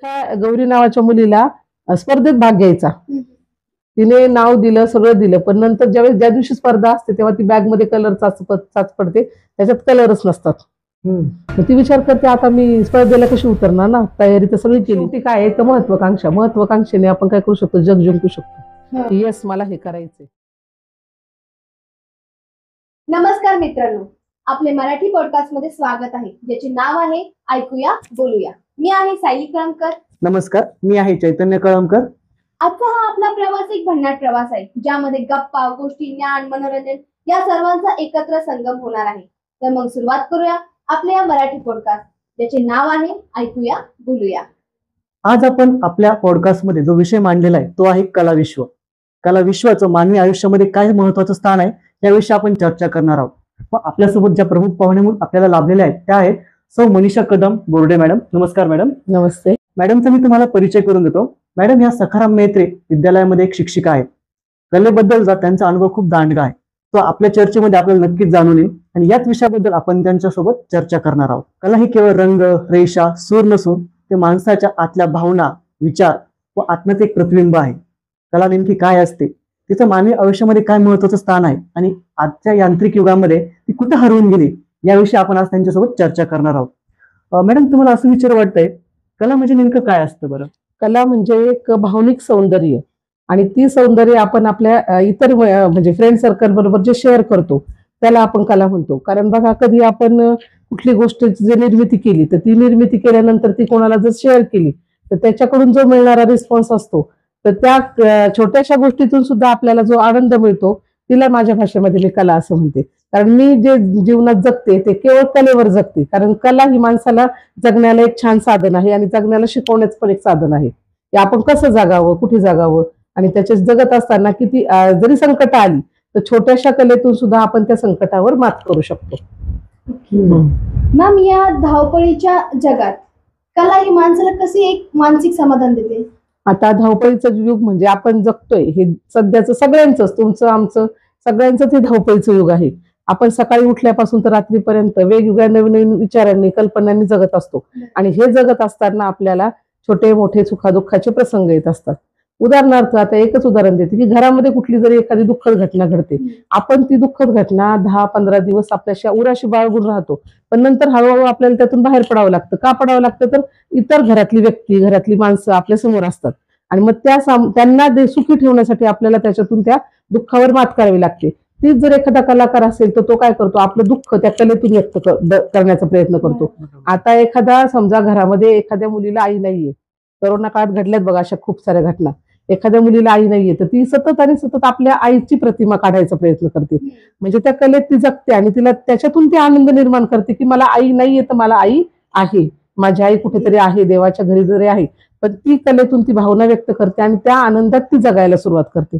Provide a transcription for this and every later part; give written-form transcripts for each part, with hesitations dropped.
त्या गौरी नावाच्या मुलीला स्पर्धेत भाग घ्यायचा. हम्म. तिने नाव दिलं, सगळं दिलं, पण नंतर ज्या दिवशी स्पर्धा असते तेव्हा ती बॅग मध्ये कलर चाच पडते, त्याच्यात कलरच नसतात. मग ती विचार करते आता मी स्पर्धेला कशी उतरणार ना, तयारी तर सगळी केली. ती काय आहे तर महत्वाकांक्षेने आपण काय करू शकतो, जग जिंकू शकतो. येस, मला हे करायचंय. नमस्कार मित्रांनो, आपले मराठी पॉडकास्ट मध्ये स्वागत आहे, ज्याचे नाव आहे ऐकूया बोलूया. मी आहे सायली कळमकर. नमस्कार, मी आहे चैतन्य कळमकर. आजचा हा आपला प्रवास एक भन्नाट प्रवास आहे, ज्यामध्ये गप्पा, गोष्टी, ज्ञान, मनोरंजन या सर्वांचा एकत्र संगम होणार आहे. तर मग सुरुवात करूया आपल्या या मराठी पॉडकास्ट, ज्याचे नाव आहे ऐकूया बोलूया. आज आपण आपल्या पॉडकास्ट मध्ये जो विषय मांडलेला आहे तो आहे कला विश्व. कला विश्वाचं मानवी आयुष्यामध्ये काय महत्वाचं स्थान आहे याविषयी आपण चर्चा करणार आहोत. व आपल्यासोबत ज्या प्रमुख पाहुणे म्हणून आपल्याला लाभलेल्या आहेत त्या आहेत सौ मनीषा कदम बोर्डे मॅडम. नमस्कार मॅडम. नमस्ते. मॅडमचा मी तुम्हाला परिचय करून देतो. मॅडम ह्या सखाराम मेत्रे विद्यालयामध्ये एक शिक्षिका आहेत. कलेबद्दलचा त्यांचा अनुभव खूप दांडगा आहे, तो आपल्या चर्चेमध्ये आपल्याला नक्कीच जाणून येईल आणि याच विषयाबद्दल आपण त्यांच्यासोबत चर्चा करणार आहोत. कला ही केवळ रंग, रेषा, सूर नसून ते माणसाच्या आतल्या भावना, विचार व आत्म्याचे एक प्रतिबिंब आहे. कला नेमकी काय असते, तिचं मानवी आयुष्यामध्ये काय महत्वाचं स्थान आहे आणि आजच्या यांत्रिक युगामध्ये ती कुठे हरवून गेली याविषयी आपण आज त्यांच्यासोबत चर्चा करणार आहोत. मॅडम, तुम्हाला असं विचार वाटतंय कला म्हणजे नेमकं काय असतं बरं? कला म्हणजे एक भावनिक सौंदर्य, आणि ती सौंदर्य आपण आपल्या इतर म्हणजे फ्रेंड सर्कल बरोबर जे शेअर करतो त्याला आपण कला म्हणतो. कारण बघा, कधी आपण कुठली गोष्ट जर निर्मिती केली तर ती निर्मिती केल्यानंतर ती कोणाला जर शेअर केली तर त्याच्याकडून जो मिळणारा रिस्पॉन्स असतो, तर त्या छोट्याशा गोष्टीतून सुद्धा आपल्याला जो आनंद मिळतो तिला माझ्या भाषेमध्ये मी कला असं म्हणते. कारण मी जे जीवनात जगते ते केवळ कलेवर जगते. कारण कला ही माणसाला जगण्याला एक छान साधन आहे आणि जगण्याला शिकवण्याचं पण एक साधन आहे, की आपण कसं जगावं, कुठे जगावं. आणि त्याच्या जगत असताना किती जरी संकट आली तर छोट्याशा कलेतून सुद्धा आपण त्या संकटावर मात करू शकतो. मॅम, या धावपळीच्या जगात कला ही माणसाला कशी एक मानसिक समाधान देते? आता धावपळीचं युग म्हणजे आपण जगतोय हे सध्याचं सगळ्यांचंच, तुमचं आमचं सगळ्यांचंच हे धावपळीचं युग आहे. आपण सकाळी उठल्यापासून तर रात्रीपर्यंत वेगवेगळ्या नवीन नवीन विचारांनी, कल्पनांनी जगत असतो. आणि हे जगत असताना आपल्याला छोटे मोठे सुखादुःखाचे प्रसंग येत असतात. उदाहरणार्थ आता एकच उदाहरण देते, की घरामध्ये कुठली जरी एखादी दुःखद घटना घडते, आपण ती दुःखद घटना 10-15 दिवस आपल्याशी उराशी बाळगून राहतो, पण नंतर हळूहळू आपल्याला त्यातून बाहेर पडावं लागतं. का पडावं लागतं? तर इतर घरातली व्यक्ती, घरातली माणसं आपल्या समोर असतात आणि मग त्यांना सुखी ठेवण्यासाठी आपल्याला त्याच्यातून त्या दुःखावर मात करावी लागते. तीच जर एखादा कलाकार असेल तर तो काय करतो, आपलं दुःख त्या कलेतून व्यक्त करण्याचा प्रयत्न करतो. आता एखादा समजा घरामध्ये एखाद्या मुलीला आई नाहीये, कोरोना काळात घडल्यात बघा अशा खूप साऱ्या घटना. एखाद्या मुलीला आई नाहीये तर ती सतत आणि सतत आपल्या आईची प्रतिमा काढायचा प्रयत्न करते. म्हणजे त्या कलेत ती जगते आणि तिला त्याच्यातून ती आनंद निर्माण करते, की मला आई नाहीये तर मला आई आहे, माझी आई कुठेतरी आहे, देवाच्या घरी जरी आहे, पण ती कलेतून ती भावना व्यक्त करते आणि त्या आनंदात ती जगायला सुरुवात करते.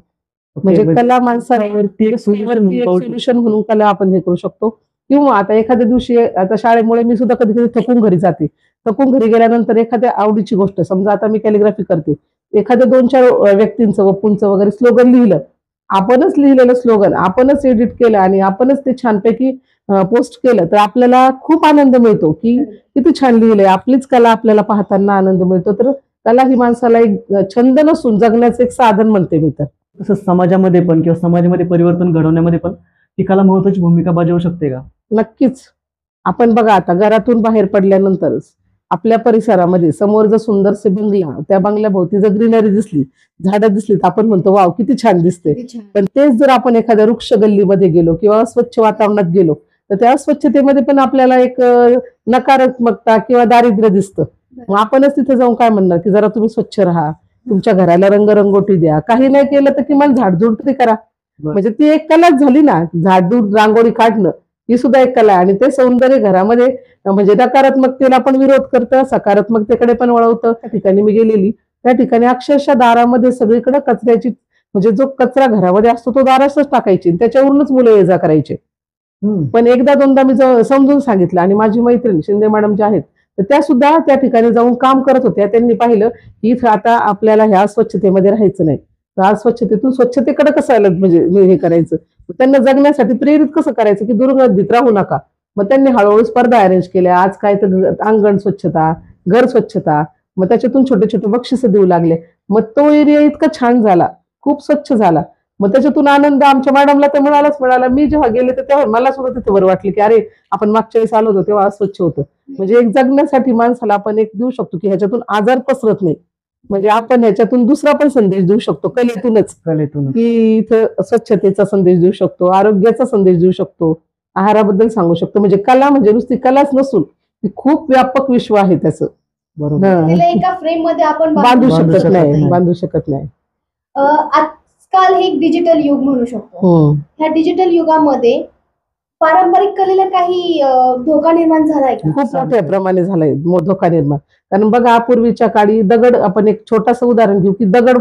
म्हणजे कला माणसावरती सोल्युशन म्हणून कला आपण हे करू शकतो. किंवा आता एखाद्या दिवशी आता शाळेमुळे मी सुद्धा कधी कधी थकून घरी जाते. थकून घरी गेल्यानंतर एखाद्या आवडीची गोष्ट, समजा आता मी कॅलिग्राफी करते, एखाद्या 2-4 व्यक्तींचं वपूंचं वगैरे स्लोगन लिहिलं, आपणच लिहिलेलं स्लोगन आपणच एडिट केलं आणि आपणच ते छानपैकी पोस्ट केलं तर आपल्याला खूप आनंद मिळतो, की किती छान लिहिलंय. आपलीच कला आपल्याला पाहताना आनंद मिळतो. तर कला ही माणसाला एक छंद नसून जगण्याचं एक साधन म्हणते मी. तर तसंच समाजामध्ये पण किंवा समाजामध्ये परिवर्तन घडवण्यामध्ये पण ती कला महत्वाची भूमिका बजावू शकते का? नक्कीच. आपण बघा, आता घरातून बाहेर पडल्यानंतरच आपल्या परिसरामध्ये समोर जर सुंदरसे बंगला, त्या बंगल्याभोवती जर ग्रीनरी दिसली, झाडं दिसली, तर आपण म्हणतो वाव किती छान दिसते. पण तेच जर आपण एखाद्या वृक्ष गल्लीमध्ये गेलो किंवा स्वच्छ वातावरणात गेलो तर त्या स्वच्छतेमध्ये पण आपल्याला एक नकारात्मकता किंवा दारिद्र्य दिसतं. मग आपणच तिथे जाऊन काय म्हणणार, की जरा तुम्ही स्वच्छ राहा, तुमच्या घराला रंगरंगोटी द्या, काही नाही केलं तर किमान झाडझूड तरी करा. म्हणजे ती एक कलाच झाली ना, झाडझूड रांगोळी काढणं ही सुद्धा एक कला आहे. आणि ते सौंदर्य घरामध्ये म्हणजे नकारात्मकतेला पण विरोध करतं, सकारात्मकतेकडे पण वळवतं. त्या ठिकाणी मी गेलेली, त्या ठिकाणी अक्षरशः दारामध्ये सगळीकडे कचऱ्याची, म्हणजे जो कचरा घरामध्ये असतो तो दारातच टाकायची, त्याच्यावरूनच मुलं ये जा करायचे. पण एकदा दोनदा मी समजून सांगितलं आणि माझी मैत्रीण शिंदे मॅडम ज्या आहेत तर त्या सुद्धा त्या ठिकाणी जाऊन काम करत होत्या. त्यांनी पाहिलं की आता आपल्याला ह्या स्वच्छतेमध्ये राहायचं नाही, तर आज स्वच्छतेतून स्वच्छतेकडे कसं म्हणजे हे करायचं, त्यांना जगण्यासाठी प्रेरित कसं करायचं, की दुर्गंधीत राहू नका. मग त्यांनी हळूहळू स्पर्धा अरेंज केल्या. आज काय तर अंगण स्वच्छता, घर स्वच्छता, मग त्याच्यातून छोटे छोटे बक्षिसं देऊ लागले. मग तो एरिया इतका छान झाला, खूप स्वच्छ झाला. मग त्याच्यातून आनंद आमच्या मॅडमला तर मिळाला. मी जेव्हा गेले तर तेव्हा मला सुद्धा तिथे बरं वाटलं की अरे आपण मागच्या वेळेस आलो होतो तेव्हा स्वच्छ होतं. म्हणजे एक जगण्यासाठी माणसाला आपण एक देऊ शकतो की ह्याच्यातून आजार पसरत नाही. म्हणजे आपण ह्याच्यातून दुसरा पण संदेश देऊ शकतो कलेतूनच, की इथं स्वच्छतेचा संदेश देऊ शकतो, आरोग्याचा संदेश देऊ शकतो, आहाराबद्दल सांगू शकतो. म्हणजे कला म्हणजे नुसती कलाच नसून ती खूप व्यापक विश्व आहे त्याचं. बरोबर. तिला एका फ्रेम मध्ये आपण बांधू बांधू शकत शकत नाही, नाही. बांधू शकत नाही. आजकाल हे एक डिजिटल युग म्हणू शकतो. हम्म. ह्या डिजिटल युगामध्ये पारंपरिक कलेला काही धोका निर्माण झालाय का? खूप मोठ्या प्रमाणे झालाय धोका निर्माण. कारण बघा पूर्वीच्या काळी दगड, आपण एक छोटंसं उदाहरण घेऊ की दगड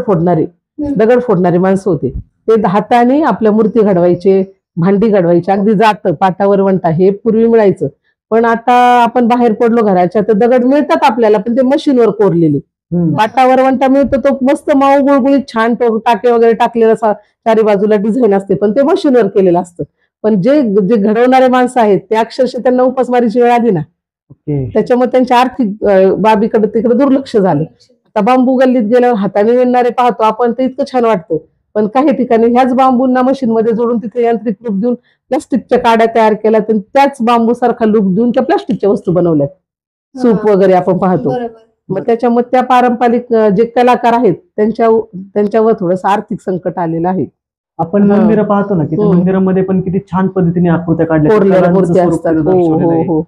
फोडणारे माणसं होते. ते हाताने आपल्या मूर्ती घडवायचे, भांडी घडवायचे, अगदी जात पाटावर वंटा हे पूर्वी मिळायचं. पण आता आपण बाहेर पडलो घराच्या तर दगड मिळतात आपल्याला, पण ते मशीनवर कोरलेले. पाटावर वंटा मिळतो तो मस्त मऊ गुळगुळीत छान तो टाके वगैरे टाकलेला चारी बाजूला डिझाईन असते, पण ते मशीनवर केलेलं असतं. पण जे जे घडवणारे माणसं आहेत ते अक्षरशः त्यांना उपासमारीची वेळ आली ना, त्याच्यामुळे त्यांच्या आर्थिक बाबीकडे तिकडे दुर्लक्ष झालं. आता बांबू गल्लीत गेल्यावर हाताने विणणारे पाहतो आपण, ते इतकं छान वाटतं. पण काही ठिकाणी ह्याच बांबूंना मशीन मध्ये जोडून तिथे यांत्रिक रूप देऊन प्लास्टिकच्या काड्या तयार केल्या, तर त्याच बांबू सारखा लूक देऊन त्या प्लास्टिकच्या वस्तू बनवल्यात. सूप वगैरे आपण पाहतो. बरोबर. मग त्याच्यामुळे त्या पारंपरिक जे कलाकार आहेत त्यांच्यावर थोडंसं आर्थिक संकट आलेलं आहे. आपण मंदिरं पाहतो ना की त्या मंदिरामध्ये पण किती छान पद्धतीने आकृत्या काढल्या, कोरलेल्या कलांचं मूर्त्या स्वरूप असतात. तिथं हो दर्शवलेलं हो आहे. हो.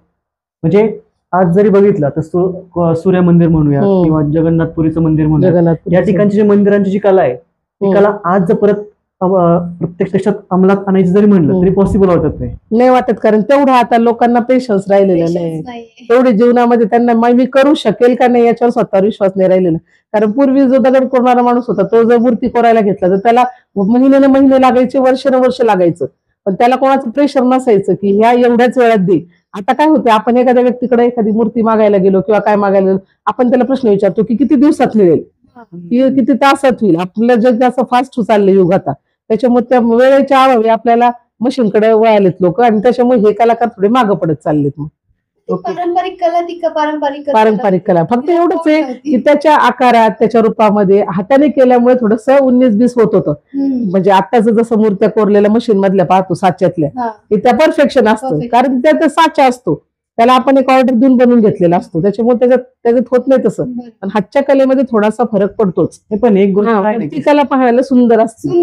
म्हणजे आज जरी बघितलं तर सूर्य मंदिर म्हणूया किंवा जगन्नाथपुरीचं मंदिर म्हणूया, जगन्नाथ या ठिकाणची जी मंदिरांची जी कला आहे ती कला आज जर परत प्रत्यक्षात अंमलात आणायची जरी म्हणलं तरी पॉसिबल वाटत नाही वाटत. कारण तेवढं आता लोकांना पेशन्स राहिलेला नाही. तेवढे जीवनामध्ये त्यांना मी करू शकेल का नाही याच्यावर स्वतःवर विश्वास नाही राहिलेला. कारण पूर्वी जो दगड कोरणारा माणूस होता तो जर मूर्ती कोरायला घेतला तर त्याला महिने लागायचे, वर्ष लागायचं. पण त्याला कोणाचं प्रेशर नसायचं की ह्या एवढ्याच वेळात दे. आता काय होते, आपण एखाद्या व्यक्तीकडे एखादी मूर्ती मागायला गेलो किंवा काय मागायला गेलो, आपण त्याला प्रश्न विचारतो की किती दिवसात मिळेल, किती तासात होईल. आपलं जग असं फास्ट चाललंय युग आता. त्याच्यामुळे त्या वेळेच्या अभावी आपल्याला मशीनकडे वळालेत लोक, आणि त्याच्यामुळे हे कलाकार थोडे मागं पडत चाललेत. मग पारंपरिक कला ती पारंपरिक कला फक्त एवढंच आहे की त्याच्या आकारात, त्याच्या रूपामध्ये हाताने केल्यामुळे थोडस 19-20 होत होतं. म्हणजे आताच जसं मूर्त्या कोरलेल्या मशीन मधल्या पाहतो साच्यातल्या, की त्या परफेक्शन असतं. कारण त्यात साचा असतो, त्याला आपण एक ऑर्डर देऊन बनवून घेतलेला असतो. त्याच्यामुळे त्याच्यात होत नाही तसं. पण हातच्या कलेमध्ये थोडासा फरक पडतोच. पण एक गोष्ट ती कला पाहायला सुंदर असते.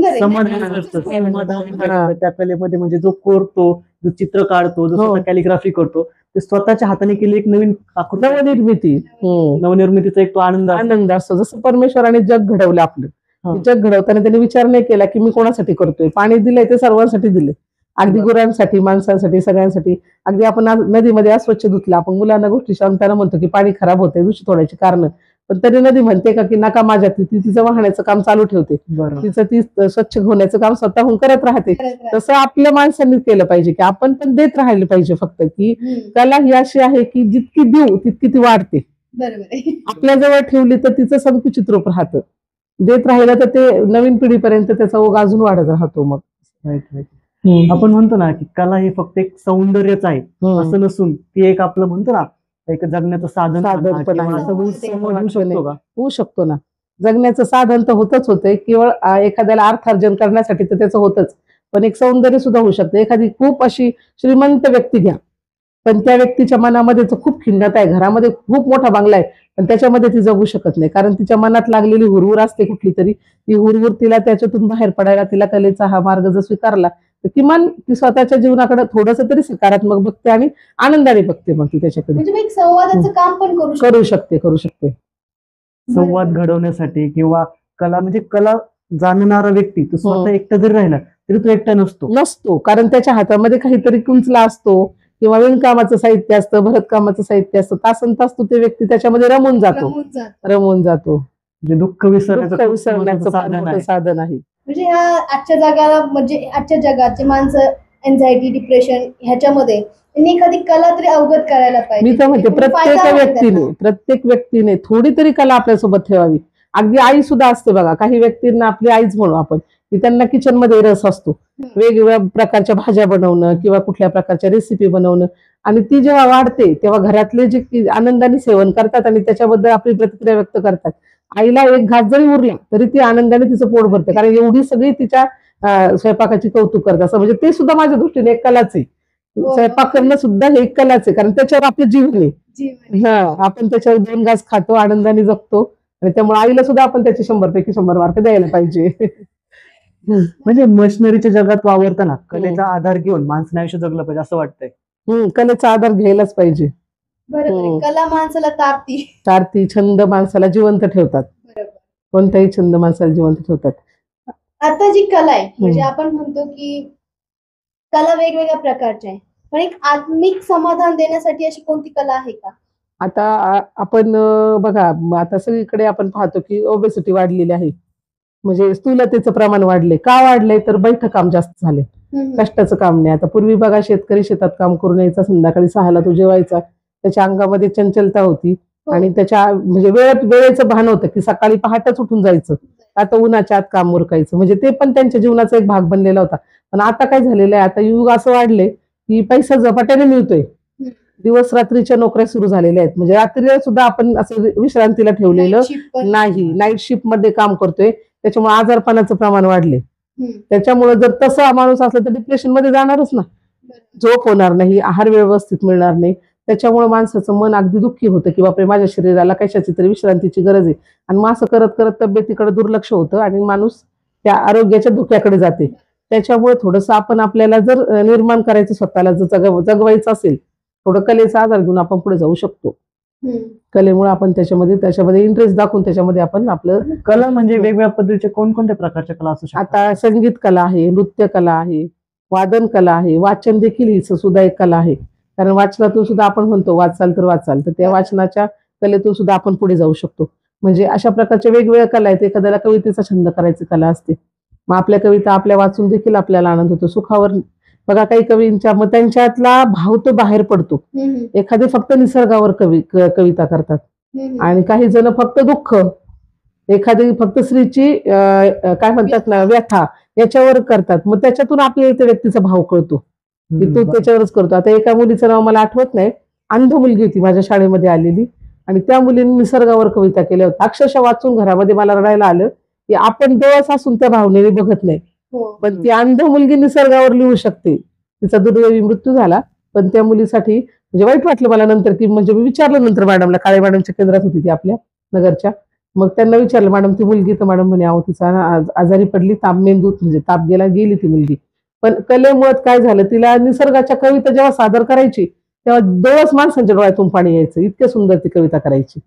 त्या कलेमध्ये म्हणजे जो कोरतो, जो चित्र काढतो, जो कॅलिग्राफी करतो, ते स्वतःच्या हाताने केली एक नवीन नवनिर्मितीचा एक तो आनंद असतो. जसं परमेश्वराने जग घडवलं आपलं, जग घडवताना त्यांनी विचार नाही केला की मी कोणासाठी करतोय. पाणी दिलंय ते सर्वांसाठी दिले, अगदी गुरांसाठी, माणसांसाठी, सगळ्यांसाठी. अगदी आपण नदीमध्ये अस्वच्छ धुतलं, आपण मुलांना गोष्टी शांताना म्हणतो की पाणी खराब होतंय, दूषित होण्याची कारण, पण तरी नदी म्हणते का की नका माझ्यात, ती तिचं वाहण्याचं काम चालू ठेवते, तिचं ती स्वच्छ होण्याचं काम स्वतःहून करत राहते. तसं आपल्या माणसांनी केलं पाहिजे की आपण पण देत राहिलं पाहिजे. फक्त की कला ही अशी आहे की जितकी देऊ तितकी ती वाढते. आपल्या जवळ ठेवली तर तिचं संकुचित रूप राहतं, देत राहिलं तर ते नवीन पिढीपर्यंत त्याचा ओघ अजून वाढत राहतो. मग आपण म्हणतो ना की कला ही फक्त एक सौंदर्यच आहे असं नसून ती एक आपलं म्हणतो ना एक जगण्याचं साधन पण होऊ शकतो ना. जगण्याचं साधन तर होतंय, केवळ एखाद्याला अर्थार्जन करण्यासाठी तर त्याचं होतच, पण एक सौंदर्य सुद्धा होऊ शकतं. एखादी खूप अशी श्रीमंत व्यक्ती घ्या, पण त्या व्यक्तीच्या मनामध्ये तर खूप खिन्नता आहे, घरामध्ये खूप मोठा बंगला आहे, पण त्याच्यामध्ये ती जगू शकत नाही. कारण तिच्या मनात लागलेली हुरहुर असते कुठली तरी, ती हुरहुर तिला त्याच्यातून बाहेर पडायला, तिला कलेचा हा मार्ग जर स्वीकारला तर किमान ती स्वतःच्या जीवनाकडे थोडस तरी सकारात्मक बघते आणि आनंदाने बघते. मग ती त्याच्याकडे संवादाचं काम पण करू शकते. संवाद घडवण्यासाठी किंवा कला म्हणजे कला जाणणारा व्यक्ती तो स्वतः एकटा जरी राहिला तरी तो एकटा नसतो. कारण त्याच्या हातामध्ये काहीतरी कुंचला असतो किंवा विणकामाचं साहित्य असतं, भरतकामाचं साहित्य असतं. तासन तास तो ते व्यक्ती त्याच्यामध्ये रमून जातो. म्हणजे दुःख विसरण्याचं साधन आहे. म्हणजे आजच्या जगाचे माणसं एन्झायटी, डिप्रेशन ह्याच्यामध्ये त्यांनी एखादी कला तरी अवगत करायला पाहिजे. मी तर म्हणते प्रत्येक व्यक्तीने थोडी तरी कला आपल्यासोबत ठेवावी. अगदी आई सुद्धा असते बघा, काही व्यक्तींना आपली आईच म्हणू आपण, की त्यांना किचन मध्ये रस असतो, वेगवेगळ्या प्रकारच्या भाज्या बनवणं किंवा कुठल्या प्रकारच्या रेसिपी बनवणं. आणि ती जेव्हा वाढते तेव्हा घरातले जे आनंदाने सेवन करतात आणि त्याच्याबद्दल आपली प्रतिक्रिया व्यक्त करतात. आईला एक घास जरी उरला तरी ती आनंदाने तिचं पोट भरते, कारण एवढी सगळी तिच्या स्वयंपाकाची कौतुक करतात. असं म्हणजे ते सुद्धा माझ्या दृष्टीने एक कलाच आहे. हो. स्वयंपाक करणं सुद्धा हे एक कलाच आहे, कारण त्याच्यावर आपलं जीवन आहे. जीवन. हा, आपण त्याच्यावर 2 घास खातो, आनंदाने जगतो आणि त्यामुळे आईला सुद्धा आपण त्याचे 100 पैकी 100 मार्क द्यायला पाहिजे. म्हणजे मशिनरीच्या जगात वावरताना कलेचा आधार घेऊन माणसाने आयुष्य जगलं पाहिजे असं वाटतंय. कलेचा आधार घ्यायलाच पाहिजे. बरोबर आहे. हो. कला माणसाला तापती. चारती छंद माणसाला जिवंत ठेवतात. बरोबर. कोणताही छंद माणसाला जिवंत ठेवतात. आता जी कला आहे म्हणजे आपण म्हणतो की कला वेगवेगळ्या प्रकारच्या आहे, पण एक आत्मिक समाधान देण्यासाठी अशी कोणती कला आहे का? आता आपण बघा, आता सगळीकडे आपण पाहतो की ओबेसिटी वाढलेली आहे, म्हणजे स्थूलतेचं प्रमाण वाढले. का वाढलंय? तर बैठं काम जास्त झाले, कष्टाचं काम नाही. आता पूर्वी बघा, शेतकरी शेतात काम करून यायचा, संध्याकाळी 6ला तो जेवायचा, त्याच्या अंगामध्ये चंचलता होती आणि त्याच्या म्हणजे वेळेचं भान होतं की सकाळी पहाटेच उठून जायचं, आता उन्हाच्या आत काम उरकायचं, म्हणजे ते पण त्यांच्या जीवनाचा एक भाग बनलेला होता. पण आता काय झालेलं आहे, आता युग असं वाढले की पैसा झपाट्याने मिळतोय, दिवस रात्रीच्या नोकऱ्या सुरू झालेल्या आहेत, म्हणजे रात्रीला सुद्धा आपण असं विश्रांतीला ठेवलेलं नाही, नाईट शिफ्ट मध्ये काम करतोय, त्याच्यामुळे आजारपणाचं प्रमाण वाढले. त्याच्यामुळे जर तसा माणूस असला तर डिप्रेशन मध्ये जाणारच ना, झोप होणार नाही, आहार व्यवस्थित मिळणार नाही. त्याच्यामुळे माणसाचं मन अगदी दुःखी होतं की बापरे, माझ्या शरीराला कशाची तरी विश्रांतीची गरज आहे, आणि मग असं करत करत तब्येतीकडे दुर्लक्ष होतं आणि माणूस त्या आरोग्याच्या धोक्याकडे जाते. त्याच्यामुळे थोडंसं आपण आपल्याला जर निर्माण करायचं, स्वतःला जर जगवायचं असेल, थोडं कलेचा आधार घेऊन आपण पुढे जाऊ शकतो. कलेमुळे आपण त्याच्यामध्ये इंटरेस्ट दाखवून त्याच्यामध्ये आपण आपलं कला म्हणजे वेगवेगळ्या पद्धतीच्या कोणकोणत्या प्रकारच्या कला असू शकतात? आता संगीत कला आहे, नृत्य कला आहे, वादन कला आहे, वाचन देखील ही सुद्धा एक कला आहे. कारण वाचनातून सुद्धा आपण म्हणतो वाचाल तर वाचाल, तर त्या वाचनाच्या कलेतून सुद्धा आपण पुढे जाऊ शकतो. म्हणजे अशा प्रकारच्या वेगवेगळ्या कला आहेत. एखाद्याला कवितेचा छंद करायची कला असते, मग आपल्या कविता आपल्या वाचून देखील आपल्याला आनंद होतो. सुखावर बघा, काही कवींच्या मग त्यांच्यातला भाव तो बाहेर पडतो. एखादे फक्त निसर्गावर कविता करतात आणि काही जण फक्त दुःख, एखादी फक्त स्त्रीची काय म्हणतात ना, व्यथा, याच्यावर करतात. मग त्याच्यातून आपल्या त्या व्यक्तीचा भाव कळतो की तो त्याच्यावरच करतो. आता एका मुलीचं नाव मला आठवत नाही, अंध मुलगी होती माझ्या शाळेमध्ये आलेली, आणि त्या मुलीने निसर्गावर कविता केल्या होत्या. अक्षरशः वाचून घरामध्ये मला रडायला आलं की आपण डोळस असून त्या भावनेने बघत नाही, पण ती अंध मुलगी निसर्गावर लिहू शकते. तिचा दुर्दैवी मृत्यू झाला, पण त्या मुलीसाठी म्हणजे वाईट वाटलं मला नंतर, की म्हणजे मी विचारलं नंतर मॅडमला, काळे मॅडमच्या केंद्रात होती ती आपल्या नगरच्या, मग त्यांना विचारलं, मॅडम ती मुलगी, तर मॅडम म्हणे, अहो तिचा आजारी पडली, ताप मेंदूत म्हणजे ताप गेली ती मुलगी. पण कलेमुळे काय झालं, तिला निसर्गाच्या कविता जेव्हा सादर करायची तेव्हा डोळस माणसांच्या डोळ्यातून पाणी यायचं, इतके सुंदर ती कविता करायची.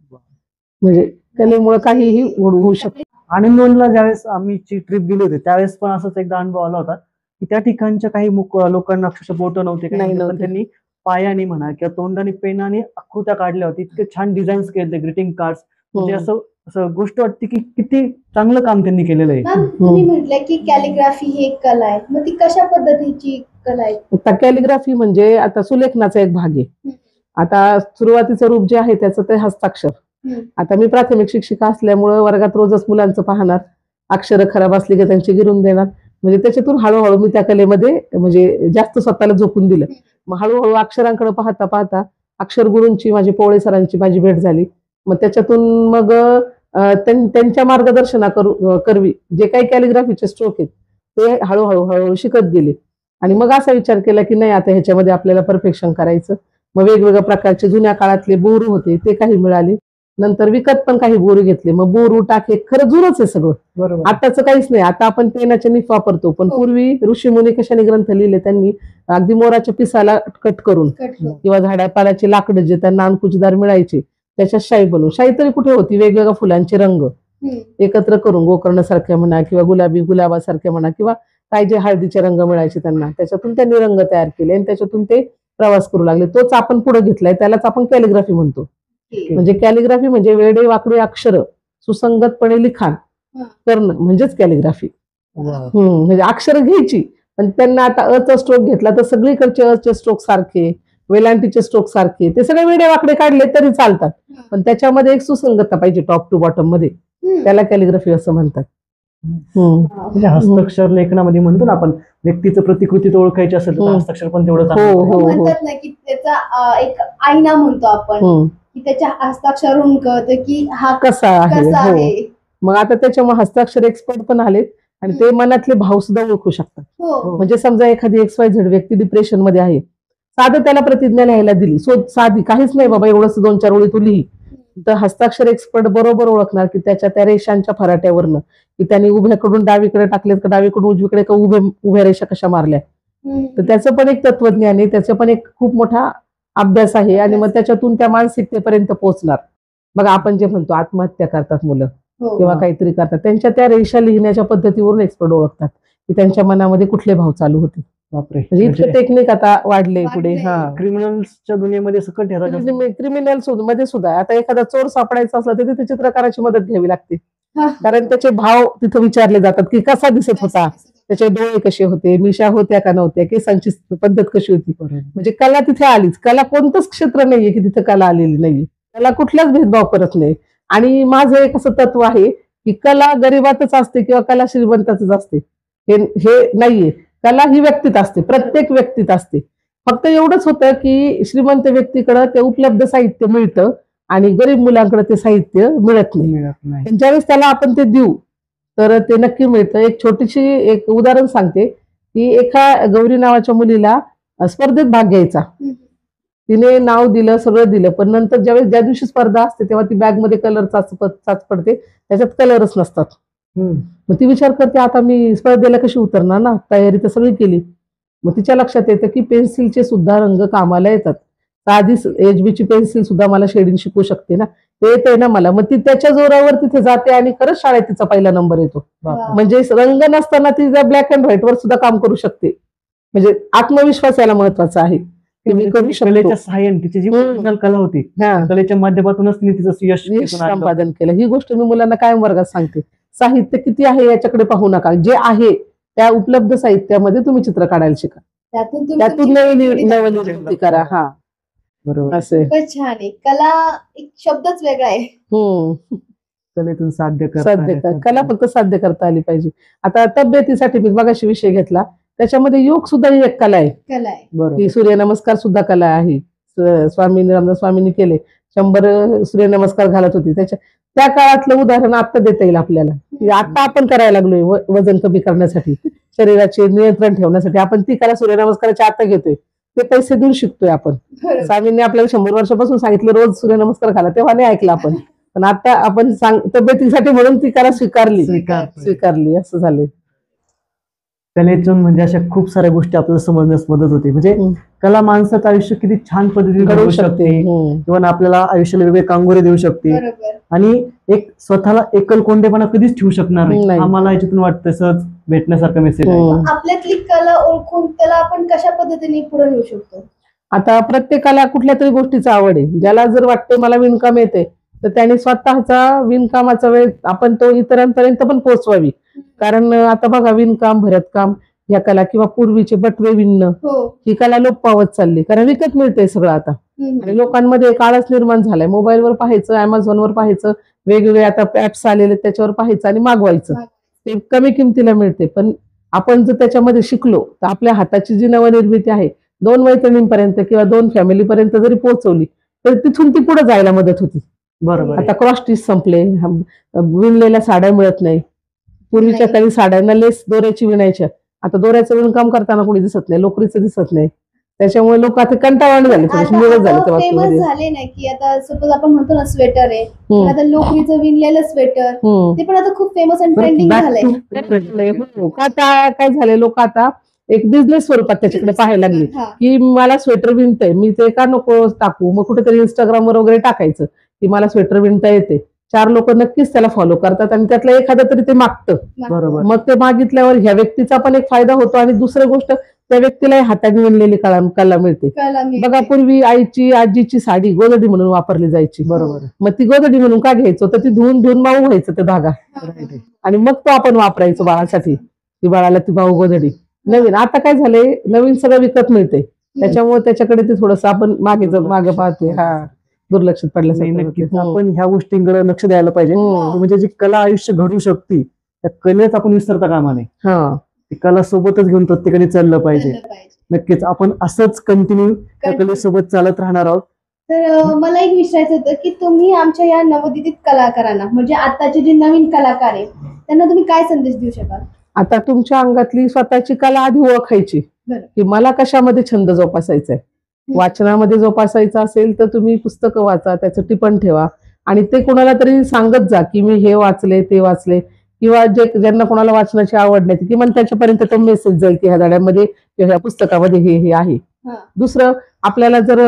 म्हणजे कलेमुळे काहीही होऊ शकतं. आनंदवनला ज्यावेळेस आम्ही ट्रिप गेली होती त्यावेळेस पण असंच एकदा अनुभव आला होता की त्या ठिकाणच्या काही लोकांना अक्षरशः बोट नव्हते, पण त्यांनी पायाने म्हणा किंवा तोंडाने पेनाने आकृत्या काढल्या होत्या, इतके छान डिझाईन्स केले, ग्रीटिंग कार्ड्स. म्हणजे असं गोष्ट वाटते की किती चांगलं काम त्यांनी केलेलं आहे. तुम्ही म्हटलं की कॅलिग्राफी ही एक कला आहे, मग ती कशा पद्धतीची कला आहे? आता कॅलिग्राफी म्हणजे आता सुलेखनाचा एक भाग आहे. आता सुरुवातीचं रूप जे आहे त्याचं ते हस्ताक्षर. आता मी प्राथमिक शिक्षिका असल्यामुळे वर्गात रोजच मुलांचं पाहणार, अक्षरं खराब असली की त्यांची गिरून देणार, म्हणजे त्याच्यातून हळूहळू मी त्या कलेमध्ये म्हणजे जास्त स्वतःला झोकून दिलं. मग हळूहळू अक्षरांकडे पाहता पाहता अक्षर गुरूंची, माझी पोवळे सरांची माझी भेट झाली. मग त्याच्यातून मग त्यांच्या मार्गदर्शनाकरवी जे काही कॅलिग्राफीचे स्ट्रोक आहेत ते हळूहळू शिकत गेले, आणि मग असा विचार केला की नाही, आता ह्याच्यामध्ये आपल्याला परफेक्शन करायचं. मग वेगवेगळ्या प्रकारचे जुन्या काळातले बोरू होते ते काही मिळाले, नंतर विकत पण काही बोरू घेतले. मग बोरू टाके खरं जुनच आहे सगळं, बरोबर. आताच काहीच नाही. आता आपण पेनाचे निफ वापरतो, पण पूर्वी ऋषीमुनी कशाने ग्रंथ लिहिले, त्यांनी अगदी मोराच्या पिसाला कट करून किंवा झाडापाल्याची लाकडं जे त्यांना अंकुचदार मिळायचे त्याच्यात शाई बनवून, शाई तरी कुठे होती, वेगवेगळ्या फुलांचे रंग एकत्र करून, गोकर्ण सारख्या म्हणा किंवा गुलाबासारख्या म्हणा, किंवा काय जे हळदीचे रंग मिळायचे त्यांना, त्याच्यातून त्यांनी रंग तयार केले आणि त्याच्यातून ते प्रवास करू लागले. तोच आपण पुढे घेतलाय, त्यालाच आपण कॅलिग्राफी म्हणतो. म्हणजे कॅलिग्राफी म्हणजे वेडे वाकडे अक्षर सुसंगतपणे लिखाण करणं म्हणजेच कॅलिग्राफी. म्हणजे अक्षर घ्यायची, पण त्यांना आता अचा स्ट्रोक घेतला तर सगळीकडचे अचे स्ट्रोक सारखे, वेलांटीचे स्ट्रोक सारखे, ते सगळे वेडे वाकडे काढले तरी चालतात, पण त्याच्यामध्ये एक सुसंगतता पाहिजे टॉप टू बॉटम मध्ये, त्याला कॅलिग्राफी असं म्हणतात. म्हणजे हस्ताक्षर लेखनामध्ये म्हणतो ना आपण, व्यक्तीचं प्रतिकृती ओळखायची असेल तर हस्ताक्षर पण तेवढं चांगलं आहे. म्हणतात ना की त्याचा एक आईना म्हणतो आपण, की त्याच्या हस्ताक्षरून कळतं की हा कसा कसा आहे. आहे. मग आता त्याच्यामुळे हस्ताक्षर एक्सपर्ट पण आलेत आणि ते मनातले भाव सुद्धा ओळखू शकतात. म्हणजे समजा एखादी XYZ व्यक्ती डिप्रेशन मध्ये आहे, साधं त्याला प्रतिज्ञा लिहायला दिली, साधी काहीच नाही बाबा, एवढंच 2-4 ओळी तू लिही, तर हस्ताक्षर एक्सपर्ट बरोबर ओळखणार की त्याच्या त्या रेषांच्या फराट्यावरनं की त्यांनी उभ्याकडून डावीकडे टाकलेत का डावीकडून उजवीकडे का उभ्या रेषा कशा मारल्या. तर त्याचं पण एक तत्वज्ञान आहे, त्याचं पण एक खूप मोठा अभ्यास आहे आणि मग त्याच्यातून त्या मानसिकतेपर्यंत पोहोचणार. बघा आपण जे म्हणतो आत्महत्या करतात मुलं किंवा काहीतरी करतात, त्यांच्या त्या रेषा लिहिण्याच्या पद्धतीवरून एक्सपर्ट ओळखतात की त्यांच्या मनामध्ये कुठले भाव चालू होते. बापरे, म्हणजे इतकं टेक्निक आता वाढले पुढे. क्रिमिनल्सच्या दुनियेमध्ये सकट क्रिमिनल्स मध्ये सुद्धा आता एखादा चोर सापडायचा असला तर तिथे चित्रकाराची मदत घ्यावी लागते, कारण त्याचे भाव तिथे विचारले जातात की कसा दिसत होता, त्याचे डोळे कसे होते, मिशा होत्या का नव्हत्या, केसांची पद्धत कशी होती. म्हणजे कला तिथे आलीच. कला कोणतंच क्षेत्र नाहीये की तिथे कला आलेली नाहीये. कला कुठलाच भेदभाव करत नाही. आणि माझं एक असं तत्व आहे की कला गरिबातच असते किंवा कला श्रीमंतातच असते हे नाहीये. कला ही व्यक्तीत असते, प्रत्येक व्यक्तीत असते. फक्त एवढंच होतं की श्रीमंत व्यक्तीकडे ते उपलब्ध साहित्य मिळतं आणि गरीब मुलांकडे ते साहित्य मिळत नाही. ज्यावेळेस त्याला आपण ते देऊ तर ते नक्की मिळतं. एक छोटीशी एक उदाहरण सांगते की एका गौरी नावाच्या मुलीला स्पर्धेत भाग घ्यायचा, तिने नाव दिलं, सगळं दिलं, पण नंतर ज्या दिवशी स्पर्धा असते तेव्हा ती बॅग मध्ये कलर चाच पडते, त्याच्यात कलरच नसतात. मग ती विचार करते आता मी स्पर्धेला कशी उतरणार ना, तयारी तर सगळी केली. मग तिच्या लक्षात येतं की पेन्सिलचे सुद्धा रंग कामाला येतात, साधी HB ची पेन्सिल सुद्धा मला शेडिंग शिकवू शकते ना, ते येतंय ना मला. मग ती त्याच्या जोरावर तिथे जाते आणि खरंच शाळेत तिचा पहिला नंबर येतो. म्हणजे रंग नसताना ती ब्लॅक अँड व्हाईट वर सुद्धा काम करू शकते. म्हणजे आत्मविश्वास याला महत्वाचा आहे. कलेच्या सहाय्याने तिची जी ओरिजिनल कला होती, कलेच्या माध्यमातूनच तिने तिचं यश संपादन केलं. ही गोष्ट मी मुलांना कायम वर्गात सांगते. साहित्य किती आहे याच्याकडे पाहू नका, जे आहे त्या उपलब्ध साहित्यामध्ये तुम्ही चित्र काढायला शिका, त्यातून नवीन करा. हा बरोबर, असं छान आहे. कला एक शब्दच वेगळा आहे. कलेतून साध्य कला फक्त साध्य करता आली पाहिजे. आता तब्येतीसाठी मी मगाशी विषय घेतला, त्याच्यामध्ये योग सुद्धा ही एक कला आहे. ही सूर्यनमस्कार सुद्धा कला आहे. रामदास स्वामींनी केले 100 सूर्यनमस्कार घालत होती. त्या काळातलं उदाहरण आता देता येईल आपल्याला. आता आपण करायला लागलोय वजन कमी करण्यासाठी, शरीराचे नियंत्रण ठेवण्यासाठी आपण ती कला सूर्यनमस्काराची आता घेतोय, ते पैसे देऊन शिकतोय आपण. स्वामींनी आपल्याला 100 वर्षापासून सांगितलं रोज सूर्यनमस्कार घाला, तेव्हा नाही ऐकलं आपण, पण आता आपण तब्येतीसाठी म्हणून ती कला स्वीकारली असं झाले. कलेतून म्हणजे अशा खूप साऱ्या गोष्टी आपल्याला समजण्यास मदत होते. म्हणजे कला माणसाचं आयुष्य किती छान पद्धतीने घडवू शकते किंवा आपल्याला आयुष्याला वेगळे कांगोरे देऊ शकते आणि एक स्वतःला एकलकोंडेपणा कधीच ठेवू शकणार नाही. आम्हाला याच्यातून वाटतं सहज भेटण्यासारखा मेसेज आहे. आपल्यातली कला ओळखून त्याला आपण कशा पद्धतीने पुढे नेऊ शकतो. आता प्रत्येकाला कुठल्या तरी गोष्टीचा आवड आहे. ज्याला जर वाटतं मला विणकाम येते तर त्याने स्वतःचा विणकामाचा वेळ आपण तो इतरांपर्यंत पण पोहोचवावी. कारण आता बघा विणकाम, भरतकाम या कला किंवा पूर्वीचे बटवे विणणं ही कला लोप पावत चालली, कारण विकत मिळतंय सगळं आता. आणि लोकांमध्ये काळच निर्माण झालाय, मोबाईलवर पाहायचं, अमेझॉनवर पाहायचं, वेगवेगळे आता ऍप्स आलेले त्याच्यावर पाहायचं आणि मागवायचं, ते कमी किमतीला मिळते. पण आपण जर त्याच्यामध्ये शिकलो तर आपल्या हाताची जी नवनिर्मिती आहे 2 मैत्रिणींपर्यंत किंवा 2 फॅमिलीपर्यंत जरी पोहोचवली तर तिथून ती पुढे जायला मदत होती. बरोबर. आता क्रॉस स्टिच संपले, विणलेल्या साड्या मिळत नाही. पूर्वीच्या काही साड्यांना लेस दोऱ्याची विणायच्या, आता दोऱ्याचं विणकाम करताना कोणी दिसत नाही, लोकरीचं दिसत नाही. त्याच्यामुळे लोक आता कंटाळवाणी झाले, थोडेसे निवड झाले. फेमस झाले नाही की आता सपोज आपण म्हणतो ना स्वेटर आहे, आता लोकरीचं विणलेलं स्वेटर ते पण आता खूप फेमस आणि ट्रेंडिंग झालंय. काय झालंय, लोक आता एक बिझनेस स्वरूपात त्याच्याकडे पाहायला लागली की मला स्वेटर विणतंय, मी ते का नको टाकू, मग कुठेतरी इंस्टाग्रामवर वगैरे टाकायचं की मला स्वेटर विणता येते. 4 लोक नक्कीच त्याला फॉलो करतात आणि त्यातलं एखादं तरी ते मागतं. बरोबर. मग ते मागितल्यावर ह्या व्यक्तीचा पण एक फायदा होतो आणि दुसरी गोष्ट त्या व्यक्तीला हाताने विणलेली कला मिळते. बघा पूर्वी आईची आजीची साडी गोदडी म्हणून वापरली जायची. बरोबर. मग ती गोदडी म्हणून का घ्यायचो तर ती धुवून माऊ व्हायचं ते धागा आणि मग तो आपण वापरायचो बाळासाठी, ती बाळाला ती माऊ गोदडी. नवीन आता काय झालंय, नवीन सगळं विकत मिळते, त्याच्यामुळे त्याच्याकडे ते थोडस आपण मागे पाहतोय, दुर्लक्षित पडल्यासारखं. आपण ह्या गोष्टींकडे लक्ष द्यायला पाहिजे. म्हणजे जी कला आयुष्य घडू शकते त्या कलेच आपण विसरता कामा नये. हा ती कला सोबतच घेऊन प्रत्येकाने चाललं पाहिजे. केलं पाहिजे. नक्कीच आपण असंच कंटिन्यू त्या कलेसोबत चालत राहणार आहोत. तर मला एक विचारायचं होतं की तुम्ही आमच्या या नवोदित कलाकारांना म्हणजे आताचे जे नवीन कलाकार आहे त्यांना तुम्ही काय संदेश देऊ शकाल? आता तुमच्या अंगातली स्वतःची कला आधी ओळखायची बरं. की मला कशामध्ये छंद जोपासायचा आहे. वाचनामध्ये जोपासायचा असेल तर तुम्ही पुस्तकं वाचा, त्याचं टिपण ठेवा आणि ते कोणाला तरी सांगत जा की मी हे वाचले ते वाचले, किंवा ज्यांना कोणाला वाचनाची आवड नाही किंवा त्याच्यापर्यंत तो मेसेज जाईल की ह्या धड्यामध्ये किंवा ह्या पुस्तकामध्ये हे आहे. हा. दुसरं, आपल्याला जर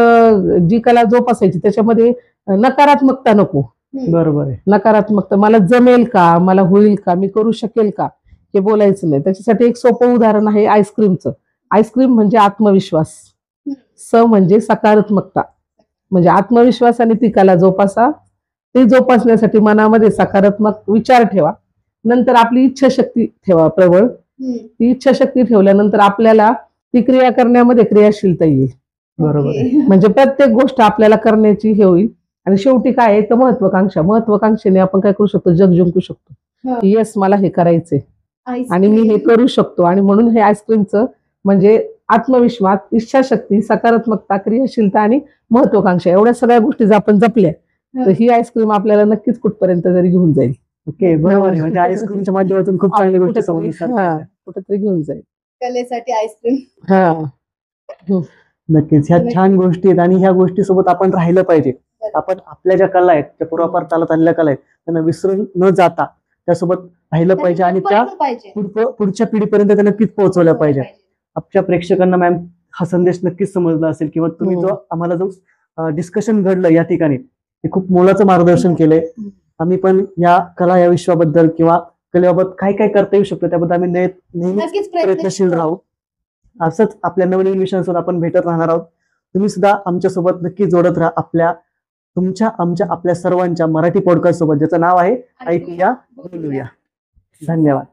जी कला जोपासायची त्याच्यामध्ये नकारात्मकता नको. बरोबर आहे. नकारात्मकता, मला जमेल का, मला होईल का, मी करू शकेल का, हे बोलायचं नाही. त्याच्यासाठी एक सोपं उदाहरण आहे आईस्क्रीमचं. आईस्क्रीम म्हणजे आत्मविश्वास, स म्हणजे सकारात्मकता. म्हणजे आत्मविश्वास आणि ती कला जोपासा. ते जोपासण्यासाठी मनामध्ये सकारात्मक विचार ठेवा. नंतर आपली इच्छाशक्ती ठेवा प्रबळ. ती इच्छाशक्ती ठेवल्यानंतर आपल्याला ती क्रिया करण्यामध्ये क्रियाशीलता येईल. बरोबर आहे. म्हणजे प्रत्येक गोष्ट आपल्याला करण्याची हे होईल. आणि शेवटी काय आहे तर महत्वाकांक्षेने आपण काय करू शकतो, जग जिंकू शकतो. हा. येस, मला हे करायचंय आणि मी हे आईस्क्रीम. करू शकतो. आणि म्हणून हे आईस्क्रीमचं म्हणजे आत्मविश्वास, इच्छाशक्ती, सकारात्मकता, क्रियाशीलता आणि महत्वाकांक्षा एवढ्या सगळ्या गोष्टी जर आपण जपल्या तर ही आईस्क्रीम आपल्याला नक्कीच कुठपर्यंत तरी घेऊन जाईल. ओके, बरोबर आहे. म्हणजे आईस्क्रीमच्या माध्यमातून खूप चांगल्या गोष्टी कुठेतरी समजतात. कुठेतरी घेऊन जाईल. कलेसाठी आईस्क्रीम. हा. नक्कीच ह्या छान गोष्टी आहेत आणि ह्या गोष्टी सोबत आपण राहिलं पाहिजे. आपण आपल्या ज्या कला आहेत, त्या पूर्वापार चालत आलेल्या कला आहेत, त्यांना विसरून न जाता त्यासोबत राहिलं पाहिजे आणि त्या जपलं पाहिजे. पुढच्या पिढीपर्यंत त्या नक्कीच पोहोचवल्या पाहिजे. आपल्या प्रेक्षकांना मॅम हा संदेश नक्कीच समजला असेल किंवा तुम्ही हो. जो आम्हाला जो डिस्कशन घडलं या ठिकाणी ते खूप मोलाचं मार्गदर्शन केलंय. आम्ही पण या कला या विश्वाबद्दल किंवा कलेबाबत काय काय करता येऊ शकतो त्याबद्दल आम्ही नेहमीच नक्कीच प्रयत्नशील राहू. असंच आपल्या नवीन विषयांसोबत आपण भेटत राहणार आहोत. तुम्ही सुद्धा आमच्यासोबत नक्की जोडत राहा आपल्या सर्वांच्या मराठी पॉडकास्ट सोबत, ज्याचं नाव आहे ऐकूया बोलूया. धन्यवाद.